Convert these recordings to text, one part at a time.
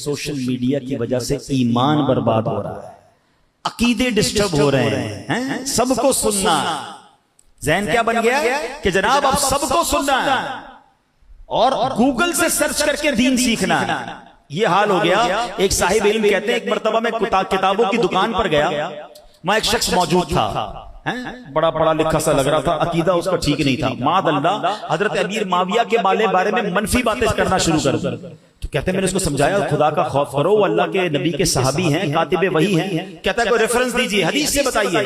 Social media کی وجہ سے ایمان برباد ہو رہا ہے، عقیدے ڈسٹرب ہو رہے ہیں، سب کو سننا، ذہن کیا بن گیا کہ جناب اب سب کو سننا ہے اور گوگل سے سرچ کر کے دین سیکھنا ہے۔ یہ حال ہو گیا۔ ایک صاحب علم کہتے ہیں ایک مرتبہ میں کتابوں کی دکان پر گیا، وہاں ایک شخص موجود تھا، بڑا پڑھا لکھا سا لگ رہا تھا، عقیدہ اس کا ٹھیک نہیں تھا، معاذ اللہ حضرت امیر معاویہ کے بارے میں منفی باتیں کرنا شروع کر دی۔ تو کہتے ہیں میں نے اس کو سمجھایا خدا کا خوف کرو، وہ اللہ کے نبی کے صحابی ہیں، کاتب وحی ہیں۔ کہتا ہے کوئی ریفرنس دیجیے، حدیث سے بتائیے۔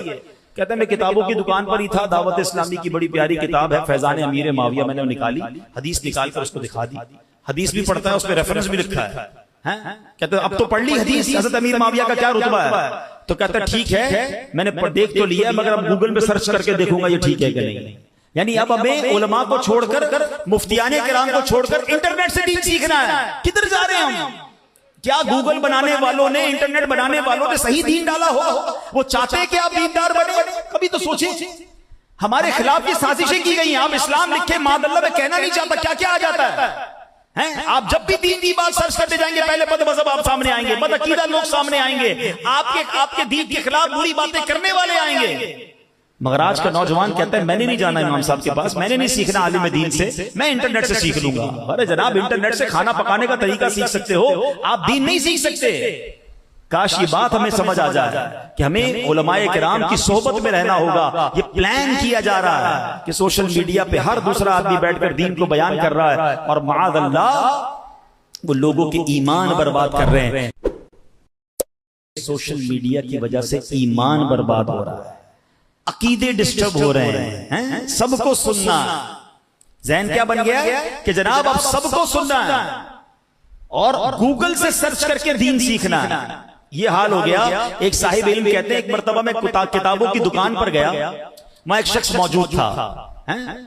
کہتے ہیں میں کتابوں کی دکان پر ہی تھا، دعوت اسلامی کی بڑی پیاری کتاب ہے فیضان امیر معاویہ، میں نے نکالی، حدیث نکال کر اس کو دکھا دی، حدیث بھی پڑھتا ہے، اس میں ریفرنس بھی لکھا ہے۔ کہتے ہیں اب تو پڑھ لی حدیث، حضرت امیر معاویہ کا کیا رتبہ ہے؟ تو کہتا ہے ٹھیک ہے میں نے دیکھ تو لیا مگر اب گوگل پہ سرچ کر کے دیکھوں گا یہ ٹھیک ہے کہ نہیں۔ یعنی اب ہمیں علماء کو چھوڑ کر، مفتیان کرام کو چھوڑ کر انٹرنیٹ سے دین سیکھنا ہے۔ کدھر جا رہے ہیں ہم؟ کیا گوگل بنانے والوں نے، انٹرنیٹ بنانے والوں نے صحیح دین ڈالا ہو؟ وہ چاہتے کہ آپ دیندار بنے؟ کبھی تو سوچیں، ہمارے خلاف یہ سازشیں کی گئی ہیں۔ آپ اسلام لکھے معاذ اللہ میں کہنا نہیں چاہتا، کیا کیا آ جاتا ہے۔ آپ جب بھی دین کی بات سرچ کرتے جائیں گے پہلے بد مذہب آپ سامنے آئیں گے، بد عقیدہ لوگ سامنے آئیں گے، آپ کے دین کے خلاف بری باتیں کرنے والے آئیں گے۔ مگر آج کا نوجوان کہتا ہے میں نے نہیں جانا امام صاحب کے پاس، میں نے نہیں سیکھنا عالم دین سے، میں انٹرنیٹ سے سیکھ لوں گا۔ ارے جناب انٹرنیٹ سے کھانا پکانے کا طریقہ سیکھ سکتے ہو، آپ دین نہیں سیکھ سکتے۔ کاش یہ بات ہمیں سمجھ آ جائے کہ ہمیں علماء کرام کی صحبت میں رہنا ہوگا۔ یہ پلان کیا جا رہا ہے کہ سوشل میڈیا پہ ہر دوسرا آدمی بیٹھ کر دین کو بیان کر رہا ہے اور معاذ اللہ وہ لوگوں کے ایمان برباد کر رہے ہیں۔ سوشل میڈیا کی وجہ سے ایمان برباد ہو رہا ہے، عقیدے ڈسٹرب ہو رہے ہیں، سب کو سننا، ذہن کیا بن گیا کہ جناب اب سب کو سننا ہے اور گوگل سے سرچ کر کے دین سیکھنا ہے۔ یہ حال ہو گیا۔ ایک صاحب علم کہتے ہیں ایک مرتبہ میں کتابوں کی دکان پر گیا، وہاں ایک شخص موجود تھا،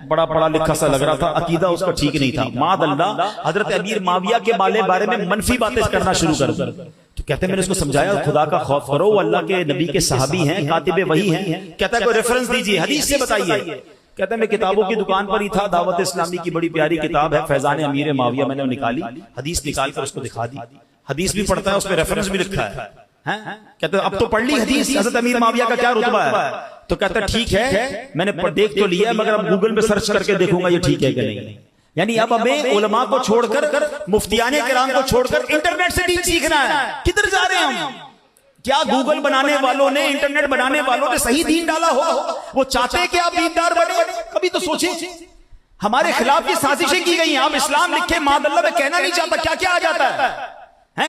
بڑا پڑھا لکھا سا لگ رہا تھا، عقیدہ اس کا ٹھیک نہیں تھا، معاذ اللہ حضرت امیر معاویہ کے بارے میں منفی باتیں کرنا شروع کر دی۔ تو کہتے ہیں میں نے اس کو سمجھایا خدا کا خوف کرو، وہ اللہ کے نبی کے صحابی ہیں، کاتب وحی ہیں۔ کہتا ہے کوئی ریفرنس دیجیے، حدیث سے بتائیے۔ کہتا ہے میں کتابوں کی دکان پر ہی تھا، دعوت اسلامی کی بڑی پیاری کتاب ہے فیضان امیر معاویہ، میں نے نکالی، حدیث نکال کر اس کو دکھا دی، حدیث بھی پڑھتا ہے، اس میں ریفرنس بھی لکھا ہے۔ کہتے ہیں اب تو پڑھ لی حدیث، حضرت امیر معاویہ کا کیا رتبہ ہے؟ تو کہتا ہے ٹھیک ہے میں نے دیکھ تو لیا مگر اب گوگل پہ سرچ کر کے دیکھوں گا یہ ٹھیک ہے کہ نہیں۔ یعنی اب ہمیں علماء کو چھوڑ کر، مفتیان کرام کو چھوڑ کر انٹرنیٹ سے دین سیکھنا ہے۔ کدھر جا رہے ہیں ہم؟ کیا گوگل بنانے والوں نے، انٹرنیٹ بنانے والوں نے صحیح دین ڈالا ہو؟ وہ چاہتے کہ آپ دیندار بنے؟ کبھی تو سوچیں، ہمارے خلاف یہ سازشیں کی گئی ہیں۔ آپ اسلام لکھے معاذ اللہ میں کہنا نہیں چاہتا، کیا کیا آ جاتا ہے۔